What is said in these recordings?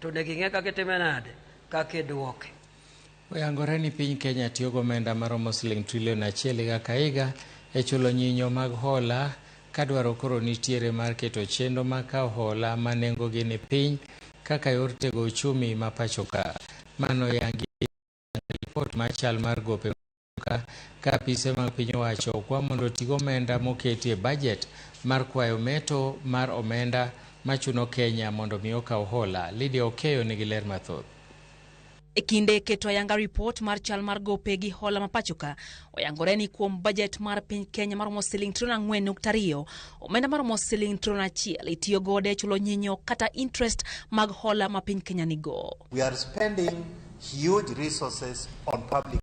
to neging'e kaka time nade kaka duoke. Oyangore ni piny Kenya tiyo gomenda maromo siling trilion 1 higa ka higa e chulo nyinyo mag hola, kadwaro koro nitiere mar keto chenro mag kawo hola ma nengogi ni piny kaka yor tego uchumi ma pacho ka. Mano yangi ripot mar chal mar gope ka apise mag piny owacho kwa mondo tigo omenda moketi e budget mar kwayo meto mar omenda machuno Kenya mondo mi okaw hola. Lydia Okeyo nigi ler mathoth. E kinde keto ayanga report mar chal mar gope gi hola mapachoka, oyangore ni kuom budget mar piny Kenya maromo siling trilion 4.2, omenda maromo siling trilion 1 itiyo gode chulo nyinyo kata interest mag hola ma piny Kenya nigo. We are spending huge resources on public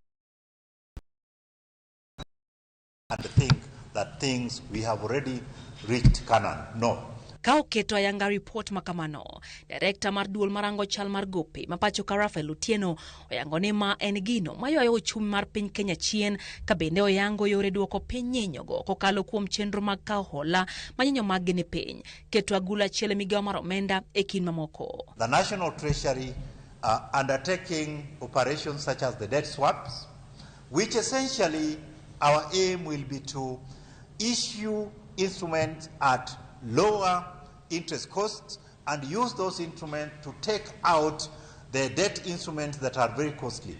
and think that things we have already reached Canaan. No. Kao keto ayanga report makamano, Director mar duol marango chal mar gope mapachoka Rafael Otieno oyango ni ma en gino mayuayo uchumi mar piny Kenya chien, ka bende oyango yore duoko piny nyinyogo kokalo kuom chenro mag kawo hola ma nyinyo mag ni piny, keto agula achiel e migao mar omenda e kind mamoko. The National Treasury undertaking operations such as the debt swaps, which essentially our aim will be to issue instruments at lower interest costs and use those instruments to take out the debt instruments that are very costly.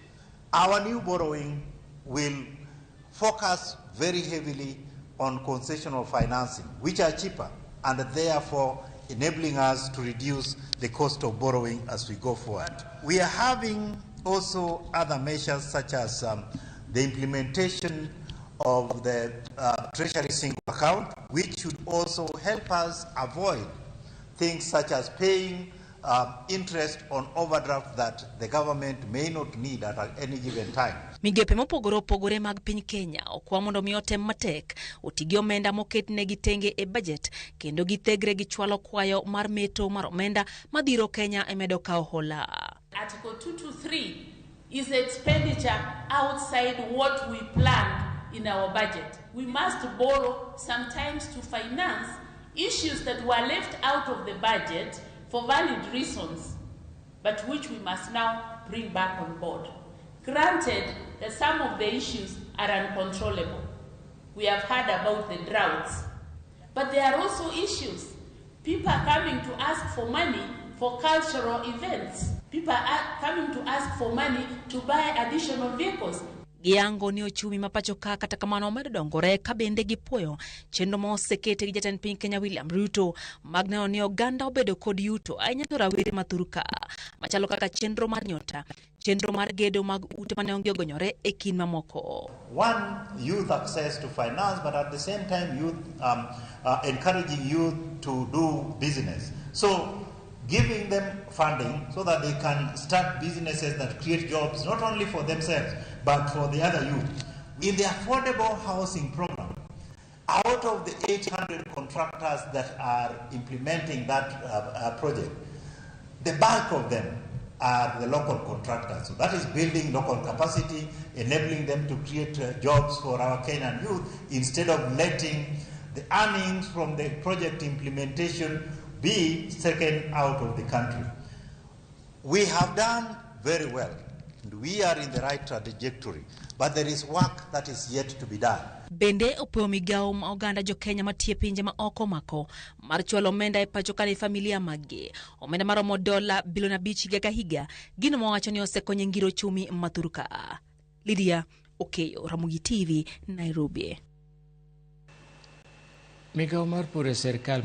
Our new borrowing will focus very heavily on concessional financing, which are cheaper and therefore enabling us to reduce the cost of borrowing as we go forward. We are having also other measures such as the implementation of the Treasury single account, which should also help us avoid things such as paying interest on overdraft that the government may not need at any given time. Migepe mopogore opogore mag piny Kenya okwa mondo mi otem matek otigi omenda moketne gi tenge e budget kendo githegre gi chwalo kwayo mar meto mar omenda madhiro Kenya e medo kawo hola. Article 223 is expenditure outside what we planned in our budget. We must borrow sometimes to finance issues that were left out of the budget for valid reasons, but which we must now bring back on board. Granted that some of the issues are uncontrollable. We have heard about the droughts, but there are also issues. People are coming to ask for money for cultural events. People are coming to ask for money to buy additional vehicles. Giango ni uchumi mapachoka kata kamano omedo dongore ka bende gipuoyo chenro ma osekete gi jatend piny Kenya William Ruto mag neno ni oganda obedo kod yuto ahinya to rawere mathuruka machalo kaka chenro mar nyota, chenro mar gedo mag ute mane onge ogonyore e kin mamoko. One, youth access to finance, but at the same time youth encouraging youth to do business. So giving them funding so that they can start businesses that create jobs not only for themselves but for the other youth. In the affordable housing program, out of the 800 contractors that are implementing that project, the bulk of them are the local contractors. So that is building local capacity, enabling them to create jobs for our Kenyan youth instead of letting the earnings from the project implementation be taken out of the country. We have done very well, and we are in the right trajectory, but there is work that is yet to be done. Bende opeo migao ma oganda jo Kenya matie pinje ma oko mako mar chwalo omenda e pachoka ne familia maggi. Omenda maromo $5 bilion higa ka higa, gino mawacho ni osekonyo ngiro chumi mathuruka. Lydia Okeyo, Ramogi TV, Nairobi. Migao mar pur e serikal